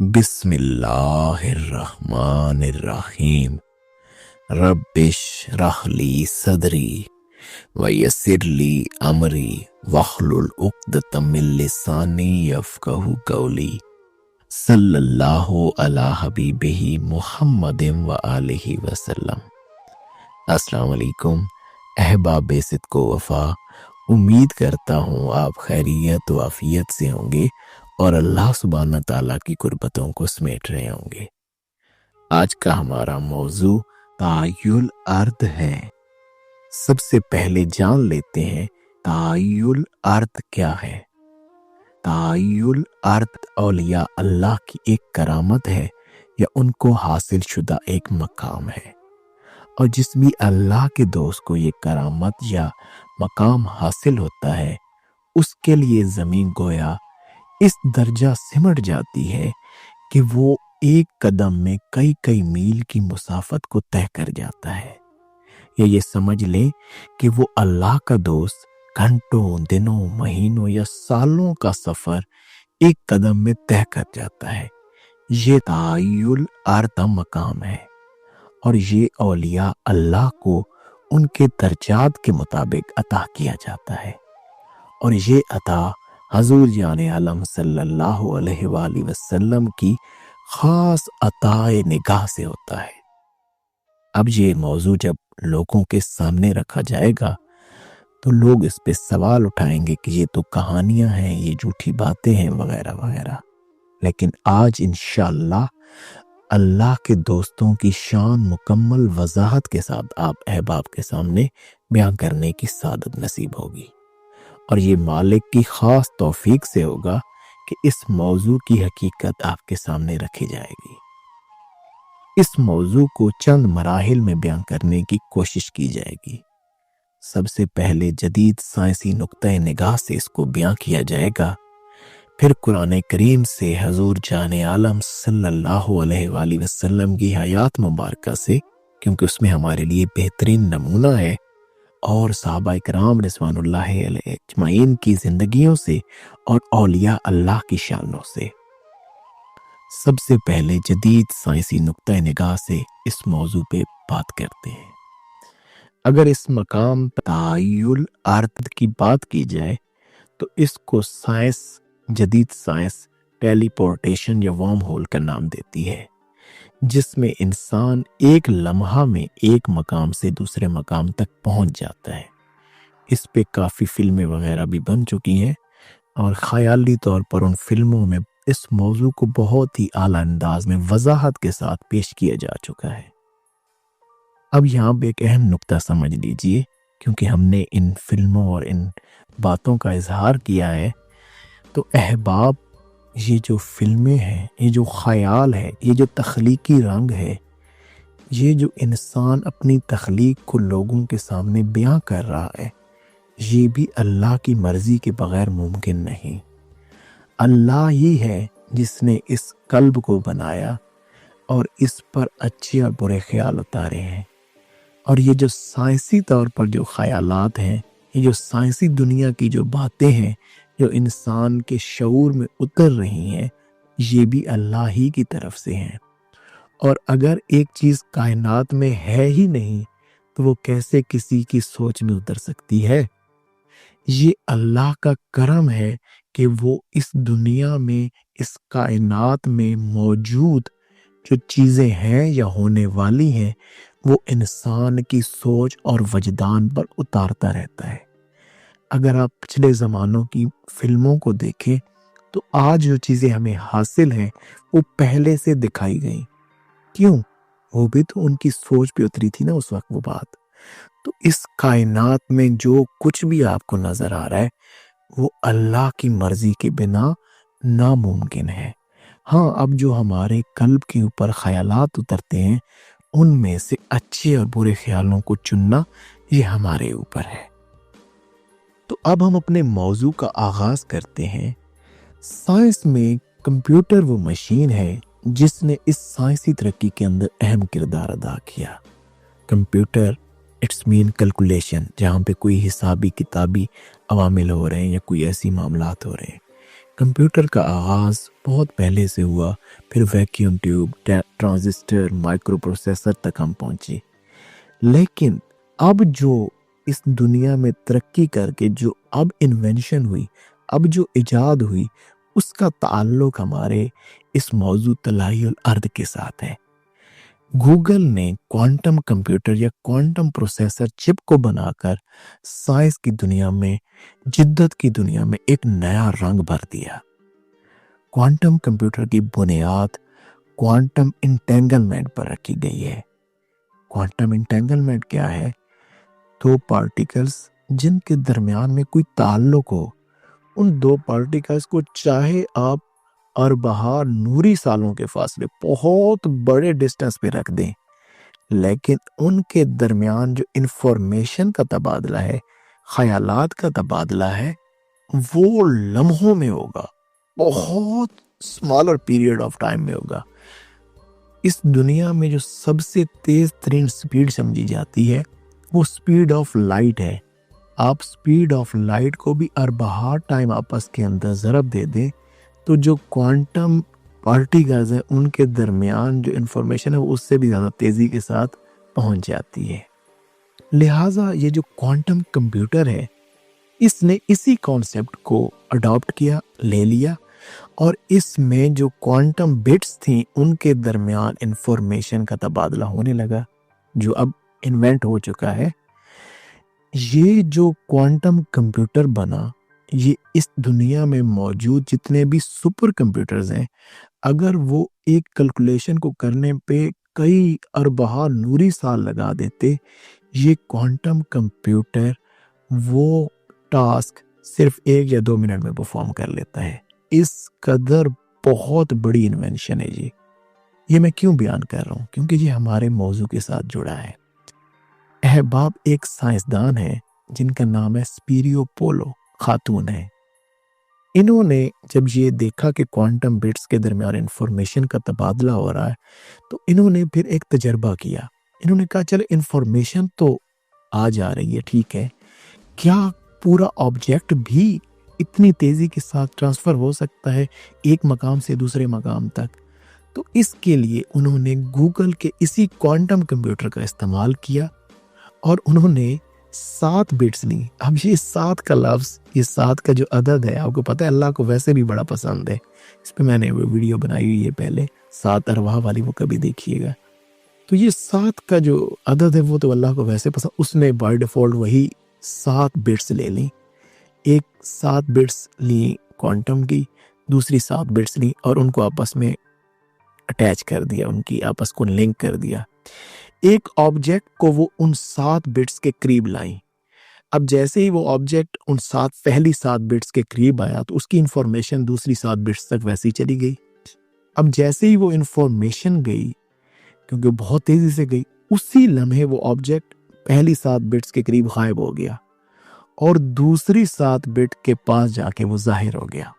بسم اللہ الرحمن الرحیم ربش رح لی صدری ویسر لی امری واحلل عقدۃ من لسانی یفقہوا قولی صلی اللہ علی حبیبہ محمد وآلہ وسلم۔ السلام علیکم احباب صدق و وفا، امید کرتا ہوں آپ خیریت و عافیت سے ہوں گے اور اللہ سبحانہ تعالیٰ کی قربتوں کو سمیٹ رہے ہوں گے۔ آج کا ہمارا موضوع تعیل ارض ہے۔ سب سے پہلے جان لیتے ہیں تعیل ارض کیا ہے۔ تعیل ارض اولیاء اللہ کی ایک کرامت ہے یا ان کو حاصل شدہ ایک مقام ہے، اور جس بھی اللہ کے دوست کو یہ کرامت یا مقام حاصل ہوتا ہے اس کے لیے زمین گویا اس درجہ سمٹ جاتی ہے کہ وہ ایک قدم میں کئی میل کی مسافت کو طے کر جاتا ہے، یا یہ سمجھ لیں کہ وہ اللہ کا دوست گھنٹوں، دنوں، مہینوں یا سالوں کا سفر ایک قدم میں طے کر جاتا ہے۔ یہ تعیل ارض مقام ہے، اور یہ اولیاء اللہ کو ان کے درجات کے مطابق عطا کیا جاتا ہے، اور یہ عطا حضور جان عالم صلی اللہ علیہ وآلہ وسلم کی خاص عطائے نگاہ سے ہوتا ہے۔ اب یہ موضوع جب لوگوں کے سامنے رکھا جائے گا تو لوگ اس پہ سوال اٹھائیں گے کہ یہ تو کہانیاں ہیں، یہ جھوٹی باتیں ہیں وغیرہ وغیرہ، لیکن آج انشاءاللہ اللہ کے دوستوں کی شان مکمل وضاحت کے ساتھ آپ احباب کے سامنے بیان کرنے کی سعادت نصیب ہوگی، اور یہ مالک کی خاص توفیق سے ہوگا کہ اس موضوع کی حقیقت آپ کے سامنے رکھی جائے گی۔ اس موضوع کو چند مراحل میں بیان کرنے کی کوشش کی جائے گی۔ سب سے پہلے جدید سائنسی نقطۂ نگاہ سے اس کو بیان کیا جائے گا، پھر قرآن کریم سے حضور جان عالم صلی اللہ علیہ وآلہ وسلم کی حیات مبارکہ سے، کیونکہ اس میں ہمارے لیے بہترین نمونہ ہے، اور صحابہ کرام رضوان اللہ علیہ اجمعین کی زندگیوں سے اور اولیاء اللہ کی شانوں سے۔ سب سے پہلے جدید سائنسی نقطۂ نگاہ سے اس موضوع پہ بات کرتے ہیں۔ اگر اس مقام تعیل ارض کی بات کی جائے تو اس کو جدید سائنس ٹیلی پورٹیشن یا ورم ہول کا نام دیتی ہے، جس میں انسان ایک لمحہ میں ایک مقام سے دوسرے مقام تک پہنچ جاتا ہے۔ اس پہ کافی فلمیں وغیرہ بھی بن چکی ہیں، اور خیالی طور پر ان فلموں میں اس موضوع کو بہت ہی اعلیٰ انداز میں وضاحت کے ساتھ پیش کیا جا چکا ہے۔ اب یہاں پہ ایک اہم نقطہ سمجھ لیجئے، کیونکہ ہم نے ان فلموں اور ان باتوں کا اظہار کیا ہے، تو احباب یہ جو فلمیں ہیں، یہ جو خیال ہے، یہ جو تخلیقی رنگ ہے، یہ جو انسان اپنی تخلیق کو لوگوں کے سامنے بیان کر رہا ہے، یہ بھی اللہ کی مرضی کے بغیر ممکن نہیں۔ اللہ ہی ہے جس نے اس قلب کو بنایا اور اس پر اچھے اور برے خیال اتارے ہیں، اور یہ جو سائنسی طور پر جو خیالات ہیں، یہ جو سائنسی دنیا کی جو باتیں ہیں جو انسان کے شعور میں اتر رہی ہیں، یہ بھی اللہ ہی کی طرف سے ہیں۔ اور اگر ایک چیز کائنات میں ہے ہی نہیں تو وہ کیسے کسی کی سوچ میں اتر سکتی ہے؟ یہ اللہ کا کرم ہے کہ وہ اس دنیا میں، اس کائنات میں موجود جو چیزیں ہیں یا ہونے والی ہیں، وہ انسان کی سوچ اور وجدان پر اتارتا رہتا ہے۔ اگر آپ پچھلے زمانوں کی فلموں کو دیکھیں تو آج جو چیزیں ہمیں حاصل ہیں وہ پہلے سے دکھائی گئیں۔ کیوں؟ وہ بھی تو ان کی سوچ پہ اتری تھی نا اس وقت وہ بات۔ تو اس کائنات میں جو کچھ بھی آپ کو نظر آ رہا ہے وہ اللہ کی مرضی کے بنا ناممکن ہے۔ ہاں، اب جو ہمارے قلب کے اوپر خیالات اترتے ہیں ان میں سے اچھے اور برے خیالوں کو چننا یہ ہمارے اوپر ہے۔ تو اب ہم اپنے موضوع کا آغاز کرتے ہیں۔ سائنس میں کمپیوٹر وہ مشین ہے جس نے اس سائنسی ترقی کے اندر اہم کردار ادا کیا۔ کمپیوٹر اٹس مین کیلکولیشن، جہاں پہ کوئی حسابی کتابی عوامل ہو رہے ہیں یا کوئی ایسی معاملات ہو رہے ہیں، کمپیوٹر کا آغاز بہت پہلے سے ہوا، پھر vacuum tube, transistor, micro processor تک ہم پہنچے، لیکن اب جو اس دنیا میں ترقی کر کے جو اب انوینشن ہوئی، اب جو ایجاد ہوئی، اس کا تعلق ہمارے اس موضوع طلائی الارض کے ساتھ ہے۔ گوگل نے کوانٹم کمپیوٹر یا کوانٹم پروسیسر چپ کو بنا کر سائنس کی دنیا میں، جدت کی دنیا میں ایک نیا رنگ بھر دیا۔ کوانٹم کمپیوٹر کی بنیاد کوانٹم انٹینگلمنٹ پر رکھی گئی ہے۔ کوانٹم انٹینگلمنٹ کیا ہے؟ دو پارٹیکلز جن کے درمیان میں کوئی تعلق ہو، ان دو پارٹیکلز کو چاہے آپ اربعہ نوری سالوں کے فاصلے، بہت بڑے ڈسٹنس پہ رکھ دیں، لیکن ان کے درمیان جو انفارمیشن کا تبادلہ ہے، خیالات کا تبادلہ ہے، وہ لمحوں میں ہوگا، بہت اسمالر پیریڈ آف ٹائم میں ہوگا۔ اس دنیا میں جو سب سے تیز ترین سپیڈ سمجھی جاتی ہے وہ سپیڈ آف لائٹ ہے۔ آپ سپیڈ آف لائٹ کو بھی اربعہ ٹائم آپس کے اندر ضرب دے دیں تو جو کوانٹم پارٹیکلز ہیں ان کے درمیان جو انفارمیشن ہے وہ اس سے بھی زیادہ تیزی کے ساتھ پہنچ جاتی ہے۔ لہٰذا یہ جو کوانٹم کمپیوٹر ہے، اس نے اسی کانسیپٹ کو اڈاپٹ کیا، لے لیا، اور اس میں جو کوانٹم بٹس تھیں ان کے درمیان انفارمیشن کا تبادلہ ہونے لگا، جو اب انوینٹ ہو چکا ہے۔ یہ جو کوانٹم کمپیوٹر بنا، یہ اس دنیا میں موجود جتنے بھی سپر کمپیوٹرز ہیں، اگر وہ ایک کیلکولیشن کو کرنے پہ کئی اربعہ نوری سال لگا دیتے، یہ کوانٹم کمپیوٹر وہ ٹاسک صرف 1 یا 2 منٹ میں پرفارم کر لیتا ہے۔ اس قدر بہت بڑی انوینشن ہے یہ میں کیوں بیان کر رہا ہوں؟ کیونکہ یہ ہمارے موضوع کے ساتھ جڑا ہے۔ احباب ایک سائنسدان ہے جن کا نام ہے سپیریو پولو، خاتون ہے۔ انہوں نے جب یہ دیکھا کہ کوانٹم بٹس کے درمیان انفارمیشن کا تبادلہ ہو رہا ہے تو انہوں نے پھر ایک تجربہ کیا۔ انہوں نے کہا چلے انفارمیشن تو آ جا رہی ہے، ٹھیک ہے، کیا پورا آبجیکٹ بھی اتنی تیزی کے ساتھ ٹرانسفر ہو سکتا ہے ایک مقام سے دوسرے مقام تک؟ تو اس کے لیے انہوں نے گوگل کے اسی کوانٹم کمپیوٹر کا استعمال کیا اور انہوں نے 7 بٹس لی۔ اب یہ 7 کا لفظ، یہ 7 کا جو عدد ہے، آپ کو پتہ ہے اللہ کو ویسے بھی بڑا پسند ہے۔ اس پہ میں نے ویڈیو بنائی ہوئی ہے پہلے، 7 ارواح والی، وہ کبھی دیکھیے گا۔ تو یہ 7 کا جو عدد ہے وہ تو اللہ کو ویسے پسند، اس نے بائی ڈیفالٹ وہی 7 بٹس لے لیں۔ ایک 7 بٹس لی کوانٹم کی، دوسری 7 بٹس لی اور ان کو آپس میں اٹیچ کر دیا، ان کی آپس کو لنک کر دیا۔ ایک آبجیکٹ کو وہ ان 7 بٹس کے قریب لائیں۔ اب جیسے ہی وہ آبجیکٹ ان پہلی 7 بٹس کے قریب آیا تو اس کی انفارمیشن دوسری 7 بٹس تک ویسے ہی چلی گئی۔ اب جیسے ہی وہ انفارمیشن گئی، کیونکہ بہت تیزی سے گئی، اسی لمحے وہ آبجیکٹ پہلی 7 بٹس کے قریب غائب ہو گیا اور دوسری 7 بٹ کے پاس جا کے وہ ظاہر ہو گیا۔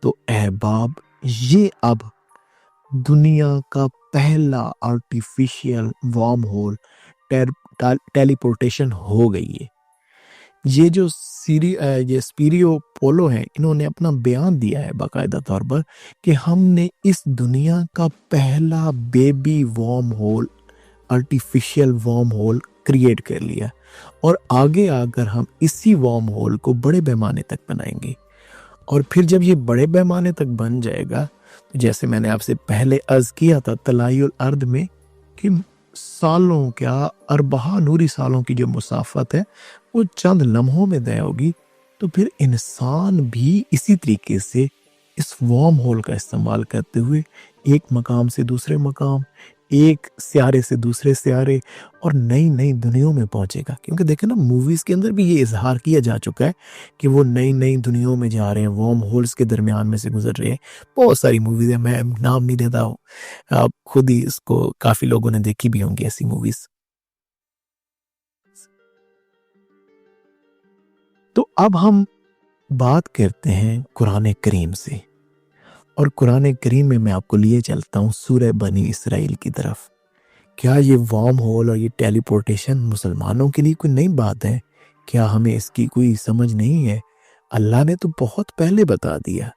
تو احباب یہ اب دنیا کا پہلا آرٹیفیشل وارم ہول ٹیلی پورٹیشن ہو گئی ہے۔ یہ جو یہ سپیریو پولو ہیں، انہوں نے اپنا بیان دیا ہے باقاعدہ طور پر کہ ہم نے اس دنیا کا پہلا baby warm whole, artificial warm whole create کر لیا، اور آگے آ کر ہم اسی وارم ہول کو بڑے پیمانے تک بنائیں گے۔ اور پھر جب یہ بڑے پیمانے تک بن جائے گا، جیسے میں نے آپ سے پہلے عرض کیا تھا طلائی الارض میں کہ سالوں، کیا اربعہ نوری سالوں کی جو مسافت ہے وہ چند لمحوں میں طے ہوگی، تو پھر انسان بھی اسی طریقے سے اس وارم ہول کا استعمال کرتے ہوئے ایک مقام سے دوسرے مقام، ایک سیارے سے دوسرے سیارے اور نئی نئی دنیاوں میں پہنچے گا۔ کیونکہ دیکھیں نا، موویز کے اندر بھی یہ اظہار کیا جا چکا ہے کہ وہ نئی نئی دنیاوں میں جا رہے ہیں، وارم ہولز کے درمیان میں سے گزر رہے ہیں۔ بہت ساری موویز ہیں، میں نام نہیں دیتا ہوں، آپ خود ہی اس کو کافی لوگوں نے دیکھی بھی ہوں گی ایسی موویز۔ تو اب ہم بات کرتے ہیں قرآن کریم سے، اور قرآن کریم میں آپ کو لیے چلتا ہوں سورہ بنی اسرائیل کی طرف۔ کیا یہ وارم ہول اور یہ ٹیلی پورٹیشن مسلمانوں کے لیے کوئی نئی بات ہے؟ کیا ہمیں اس کی کوئی سمجھ نہیں ہے؟ اللہ نے تو بہت پہلے بتا دیا.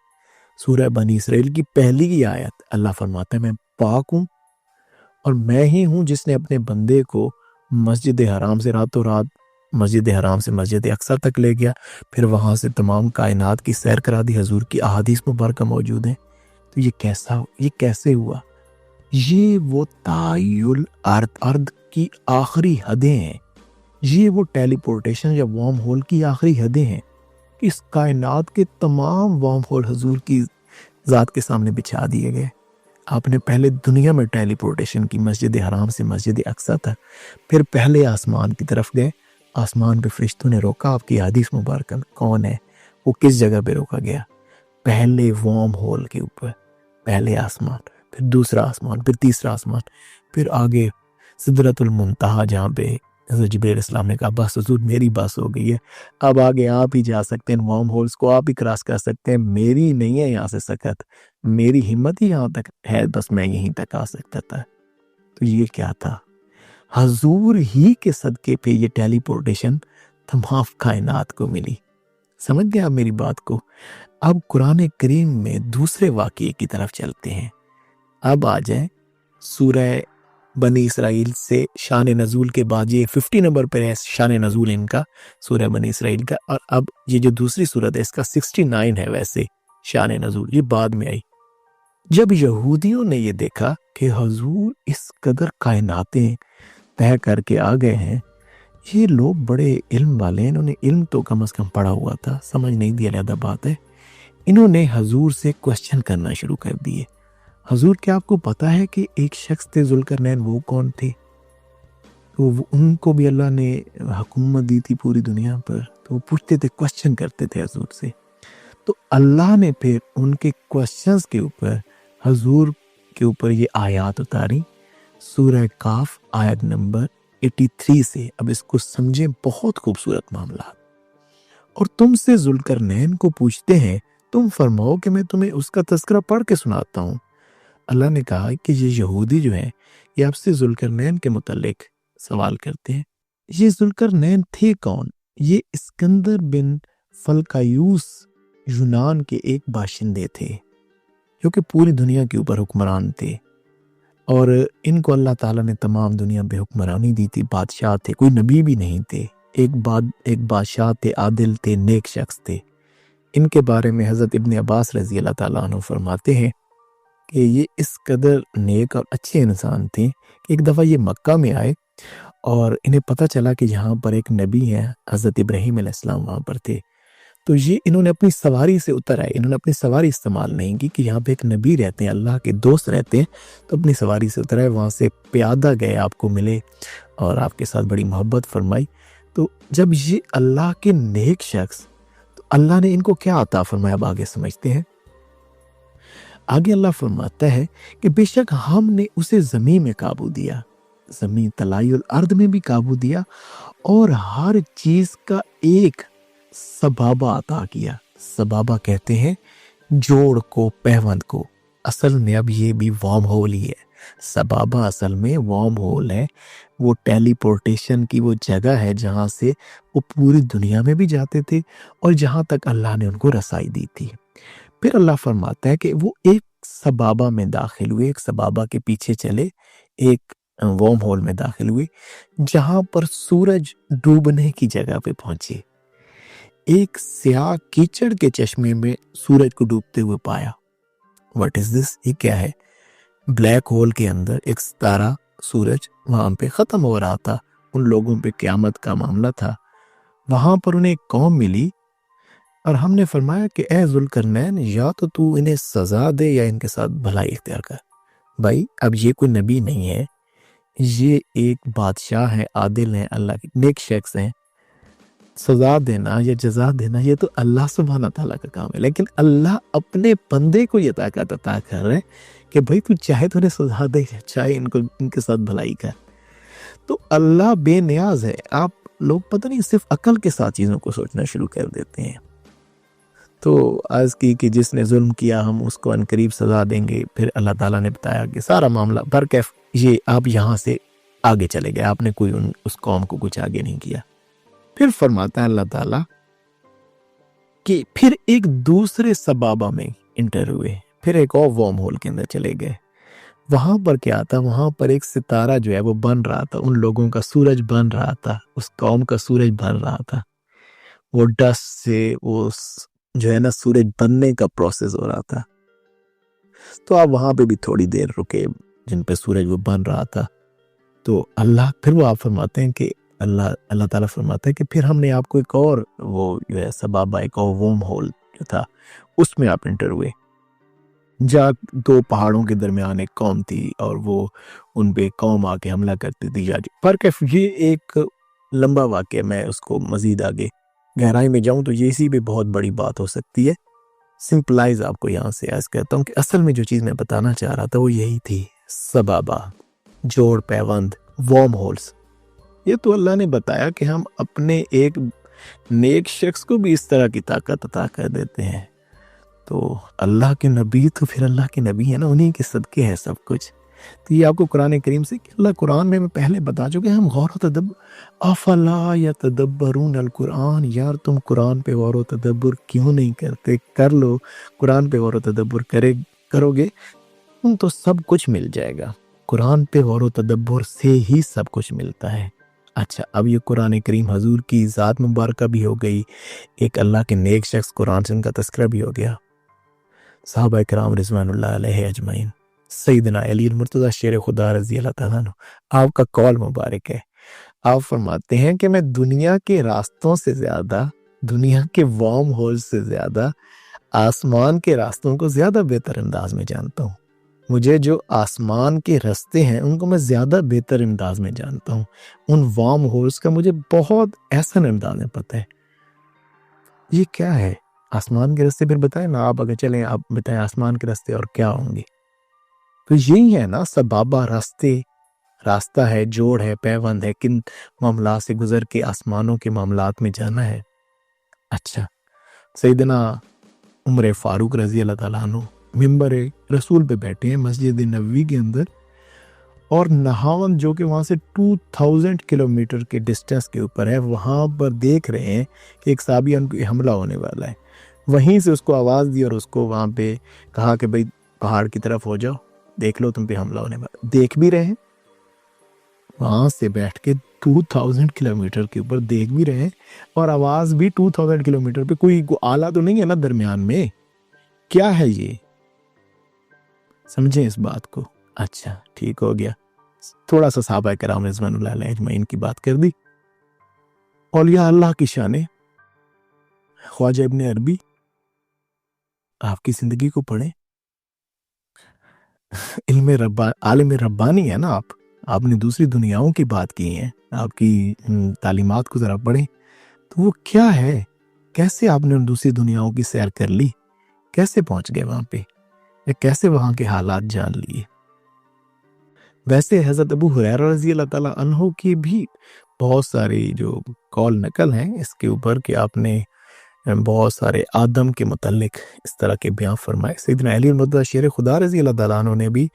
سورہ بنی اسرائیل کی پہلی کی آیت اللہ فرماتا ہے میں پاک ہوں اور میں ہی ہوں جس نے اپنے بندے کو مسجد حرام سے راتوں رات مسجد حرام سے مسجد اقصی تک لے گیا، پھر وہاں سے تمام کائنات کی سیر کرا دی. حضور کی احادیث مبارکہ موجود ہیں. تو یہ کیسے ہوا؟ یہ وہ تایل ارض کی آخری حدیں ہیں. یہ وہ ٹیلی پورٹیشن یا وارم ہول کی آخری حدیں ہیں. اس کائنات کے تمام وارم ہول حضور کی ذات کے سامنے بچھا دیے گئے. آپ نے پہلے دنیا میں ٹیلی پورٹیشن کی مسجد حرام سے مسجد اقصی تک، پھر پہلے آسمان کی طرف گئے. آسمان پہ فرشتوں نے روکا. آپ کی حدیث مبارکہ کون ہے وہ کس جگہ پہ روکا گیا؟ پہلے وارم ہول کے اوپر، پہلے آسمان، پھر دوسرا آسمان، پھر تیسرا آسمان، پھر آگے سدرۃ المنتہا جہاں پہ حضرت جبرائیل علیہ السلام نے کہا بس حضور میری بس ہو گئی ہے، اب آگے آپ ہی جا سکتے ہیں، وارم ہولز کو آپ ہی کراس کر سکتے ہیں، میری نہیں ہے یہاں سے سکت، میری ہمت ہی یہاں تک ہے، بس میں یہیں تک آ سکتا تھا. تو یہ کیا تھا؟ حضور ہی کے صدقے پہ یہ ٹیلی پورٹیشن تمام کائنات کو ملی. سمجھ گئے آپ میری بات کو؟ اب قرآن کریم میں دوسرے واقعے کی طرف چلتے ہیں. اب آ جائیں سورہ بنی اسرائیل سے شان نزول کے بعد، یہ 50 نمبر پر ہے شان نزول ان کا، سورہ بنی اسرائیل کا. اور اب یہ جو دوسری سورت ہے اس کا 69 ہے ویسے شان نزول، یہ بعد میں آئی. جب یہودیوں نے یہ دیکھا کہ حضور اس قدر کائناتیں طے کر کے آ گئے ہیں، یہ لوگ بڑے علم والے ہیں، انہوں نے علم تو کم از کم پڑھا ہوا تھا، سمجھ نہیں دی علیحدہ بات ہے، انہوں نے حضور سے کوشچن کرنا شروع کر دیے. حضور کیا آپ کو پتا ہے کہ ایک شخص تھے ذوالقرنین، وہ کون تھے؟ تو ان کو بھی اللہ نے حکومت دی تھی پوری دنیا پر، تو وہ پوچھتے تھے، کوشچن کرتے تھے حضور سے. تو اللہ نے پھر ان کے کوشچنز کے اوپر حضور کے اوپر یہ آیات اتاری. سورہ کاف آیت نمبر 83 سے. اب اس کو سمجھیں، بہت خوبصورت معاملات. اور تم سے ذوالقرنین کو پوچھتے ہیں، تم فرماؤ کہ میں تمہیں اس کا تذکرہ پڑھ کے سناتا ہوں. اللہ نے کہا کہ یہ یہودی جو ہیں یہ آپ سے ذوالقرنین کے متعلق سوال کرتے ہیں. یہ ذوالقرنین تھے کون؟ یہ اسکندر بن فلکایوس یونان کے ایک باشندے تھے جو کہ پوری دنیا کے اوپر حکمران تھے، اور ان کو اللہ تعالیٰ نے تمام دنیا پہ حکمرانی دی تھی. بادشاہ تھے، کوئی نبی بھی نہیں تھے، ایک بادشاہ تھے، عادل تھے، نیک شخص تھے. ان کے بارے میں حضرت ابن عباس رضی اللہ تعالیٰ عنہ فرماتے ہیں کہ یہ اس قدر نیک اور اچھے انسان تھے کہ ایک دفعہ یہ مکہ میں آئے اور انہیں پتہ چلا کہ یہاں پر ایک نبی ہے، حضرت ابراہیم علیہ السلام وہاں پر تھے. تو یہ انہوں نے اپنی سواری سے اتر آئے، انہوں نے اپنی سواری استعمال نہیں کی کہ یہاں پہ ایک نبی رہتے ہیں، اللہ کے دوست رہتے ہیں، تو اپنی سواری سے اتر آئے، وہاں سے پیادہ گئے، آپ کو ملے اور آپ کے ساتھ بڑی محبت فرمائی. تو جب یہ اللہ کے نیک شخص، تو اللہ نے ان کو کیا عطا فرمایا، اب آگے سمجھتے ہیں. آگے اللہ فرماتا ہے کہ بے شک ہم نے اسے زمین میں قابو دیا، زمین طلائی الارض میں بھی قابو دیا، اور ہر چیز کا ایک سبابہ عطا کیا. سبابہ کہتے ہیں جوڑ کو، پیوند کو. اصل میں اب یہ بھی وارم ہول ہی ہے. سبابہ اصل میں وارم ہول ہے، وہ ٹیلی پورٹیشن کی وہ جگہ ہے جہاں سے وہ پوری دنیا میں بھی جاتے تھے اور جہاں تک اللہ نے ان کو رسائی دی تھی. پھر اللہ فرماتا ہے کہ وہ ایک سبابہ میں داخل ہوئے، ایک سبابہ کے پیچھے چلے، ایک وارم ہول میں داخل ہوئے جہاں پر سورج ڈوبنے کی جگہ پہ پہنچے. ایک سیاہ کیچڑ کے چشمے میں سورج کو ڈوبتے ہوئے پایا. واٹ از دس؟ یہ کیا ہے؟ بلیک ہول کے اندر ایک ستارہ سورج وہاں پہ ختم ہو رہا تھا. ان لوگوں پہ قیامت کا معاملہ تھا. وہاں پر انہیں ایک قوم ملی اور ہم نے فرمایا کہ اے ذوالقرنین، یا تو انہیں سزا دے یا ان کے ساتھ بھلائی اختیار کر. بھائی اب یہ کوئی نبی نہیں ہے، یہ ایک بادشاہ ہے، عادل ہیں، اللہ کے نیک شخص ہیں. سزا دینا یا جزا دینا یہ تو اللہ سبحانہ تعالیٰ کا کام ہے، لیکن اللہ اپنے بندے کو یہ طاقت عطا کر رہے کہ بھائی تو چاہے تو انہیں سزا دے، چاہے ان کے ساتھ بھلائی کر. تو اللہ بے نیاز ہے. آپ لوگ پتہ نہیں صرف عقل کے ساتھ چیزوں کو سوچنا شروع کر دیتے ہیں. تو عرض کی کہ جس نے ظلم کیا ہم اس کو عنقریب سزا دیں گے. پھر اللہ تعالیٰ نے بتایا کہ سارا معاملہ برکیف، یہ آپ یہاں سے آگے چلے گئے، آپ نے کوئی اس قوم کو کچھ آگے نہیں کیا. پھر فرماتا ہے اللہ تعالیٰ کہ پھر ایک دوسرے سبابہ میں انٹر ہوئے، پھر ایک اور وارم ہول کے اندر چلے گئے. وہاں پر کیا تھا، وہاں پر ایک ستارہ جو ہے وہ بن رہا تھا، ان لوگوں کا سورج بن رہا تھا، اس قوم کا سورج بن رہا تھا. وہ ڈسٹ سے وہ جو ہے نا سورج بننے کا پروسیس ہو رہا تھا. تو آپ وہاں پہ بھی تھوڑی دیر رکے جن پہ سورج وہ بن رہا تھا. تو اللہ پھر وہ آپ فرماتے ہیں کہ اللہ تعالیٰ فرماتا ہے کہ پھر ہم نے آپ کو ایک اور وہ جو ہے سبابہ، ایک اور وارم ہول جو تھا اس میں آپ انٹر ہوئے، جہاں دو پہاڑوں کے درمیان ایک قوم تھی اور وہ ان پہ قوم آ کے حملہ کرتی تھی. فرق ہے، یہ ایک لمبا واقعہ، میں اس کو مزید آگے گہرائی میں جاؤں تو یہ اسی بھی بہت بڑی بات ہو سکتی ہے. سمپلائز آپ کو یہاں سے عرض کرتا ہوں کہ اصل میں جو چیز میں بتانا چاہ رہا تھا وہ یہی تھی، سبابہ، جوڑ پیوند، وارم ہولز. یہ تو اللہ نے بتایا کہ ہم اپنے ایک نیک شخص کو بھی اس طرح کی طاقت عطا کر دیتے ہیں. تو اللہ کے نبی تو پھر اللہ کے نبی ہیں نا، انہی کے صدقے ہے سب کچھ. تو یہ آپ کو قرآن کریم سے کہ اللہ قرآن میں پہلے بتا چکے، ہم غور و تدبر، افلا یتدبرون القرآن، یار تم قرآن پہ غور و تدبر کیوں نہیں کرتے؟ کر لو، قرآن پہ غور و تدبر کرو گے تم تو سب کچھ مل جائے گا. قرآن پہ غور و تدبر سے ہی سب کچھ ملتا ہے. اچھا، اب یہ قرآن کریم حضور کی ذات مبارکہ بھی ہو گئی، ایک اللہ کے نیک شخص قرآن سے ان کا تذکرہ بھی ہو گیا، صحابہ کرام رضوان اللہ علیہ اجمعین، سیدنا علی المرتضیٰ شیر خدا رضی اللہ تعالیٰ عنہ، آپ کا قول مبارک ہے. آپ فرماتے ہیں کہ میں دنیا کے راستوں سے زیادہ، دنیا کے وارم ہول سے زیادہ آسمان کے راستوں کو زیادہ بہتر انداز میں جانتا ہوں. مجھے جو آسمان کے راستے ہیں ان کو میں زیادہ بہتر انداز میں جانتا ہوں، ان وارم ہولز کا مجھے بہت احسن انداز میں پتہ ہے. یہ کیا ہے آسمان کے راستے؟ پھر بتائیں نا آپ، اگر چلیں آپ بتائیں آسمان کے راستے اور کیا ہوں گے. تو یہی ہے نا سبابہ، راستہ ہے، جوڑ ہے، پیوند ہے، کن معاملات سے گزر کے آسمانوں کے معاملات میں جانا ہے. اچھا، سیدنا عمر فاروق رضی اللہ تعالیٰ عنہ ممبر رسول پہ بیٹھے ہیں مسجد نبوی کے اندر، اور نہاون جو کہ وہاں سے 2000 کلومیٹر کے ڈسٹینس کے اوپر ہے، وہاں پر دیکھ رہے ہیں کہ ایک صحابی ان پہ حملہ ہونے والا ہے. وہیں سے اس کو آواز دی اور اس کو وہاں پہ کہا کہ بھئی پہاڑ کی طرف ہو جاؤ، دیکھ لو تم پہ حملہ ہونے والا. دیکھ بھی رہے ہیں وہاں سے بیٹھ کے 2000 کلومیٹر کے اوپر، دیکھ بھی رہے ہیں، اور آواز بھی 2000 کلومیٹر پہ. کوئی آلہ تو نہیں ہے نا درمیان میں؟ کیا ہے یہ؟ سمجھیں اس بات کو. اچھا ٹھیک ہو گیا، تھوڑا سا صحابہ کرام رضوان اللہ علیہ اجمعین کی بات کر دی. اولیاء اللہ کی شانیں، خواجہ ابن عربی، آپ کی زندگی کو پڑھیں، عالم ربانی ہے نا آپ نے دوسری دنیاؤں کی بات کی ہے، آپ کی تعلیمات کو ذرا پڑھیں تو وہ کیا ہے، کیسے آپ نے دوسری دنیاؤں کی سیر کر لی، کیسے پہنچ گئے وہاں پہ، یا کیسے وہاں کے حالات جان لیے. ویسے حضرت ابو ہریرہ رضی اللہ تعالیٰ عنہ کی بھی بہت ساری جو قول نقل ہیں اس کے اوپر کہ آپ نے بہت سارے آدم کے متعلق اس طرح کے بیان فرمائے. سیدنا علی المرتضیٰ شیر خدا رضی اللہ تعالیٰ عنہ نے بھی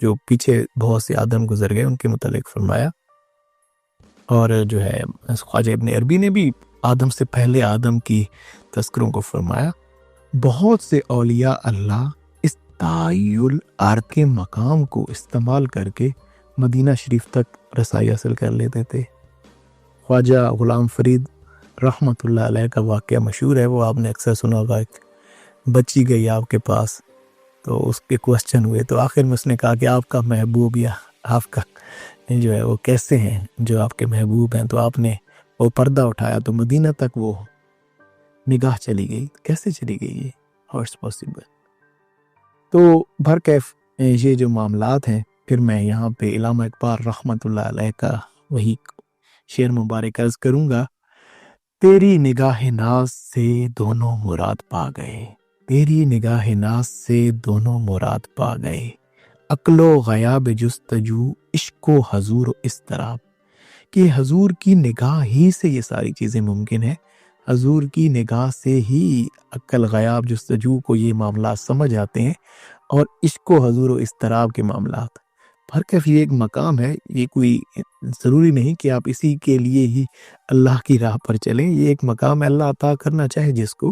جو پیچھے بہت سے آدم گزر گئے ان کے متعلق فرمایا، اور جو ہے خواجہ ابن عربی نے بھی آدم سے پہلے آدم کی تذکروں کو فرمایا. بہت سے اولیاء اللہ اس تعیل ارض کے مقام کو استعمال کر کے مدینہ شریف تک رسائی حاصل کر لیتے تھے. خواجہ غلام فرید رحمت اللہ علیہ کا واقعہ مشہور ہے، وہ آپ نے اکثر سنا ہوگا. ایک بچی گئی آپ کے پاس تو اس کے کوسچن ہوئے تو آخر میں اس نے کہا کہ آپ کا محبوب یا آپ کا جو ہے وہ کیسے ہیں جو آپ کے محبوب ہیں، تو آپ نے وہ پردہ اٹھایا تو مدینہ تک وہ نگاہ چلی گئی. کیسے چلی گئی یہ؟ How it's possible? تو بہرکیف یہ جو معاملات ہیں، پھر میں یہاں پہ علامہ اقبال رحمت اللہ علیہ کا وہی شعر مبارک عرض کروں گا. تیری نگاہ ناز سے دونوں مراد پا گئے، تیری نگاہ ناز سے دونوں مراد پا گئے، عقل و غیاب جستجو، عشق و حضور و اضطراب. کہ حضور کی نگاہ ہی سے یہ ساری چیزیں ممکن ہیں، حضور کی نگاہ سے ہی عقل غیاب جستجو کو یہ معاملات سمجھ آتے ہیں، اور عشق و حضور و اضطراب کے معاملات. بہرکیف یہ ایک مقام ہے، یہ کوئی ضروری نہیں کہ آپ اسی کے لیے ہی اللہ کی راہ پر چلیں. یہ ایک مقام ہے، اللہ عطا کرنا چاہے جس کو.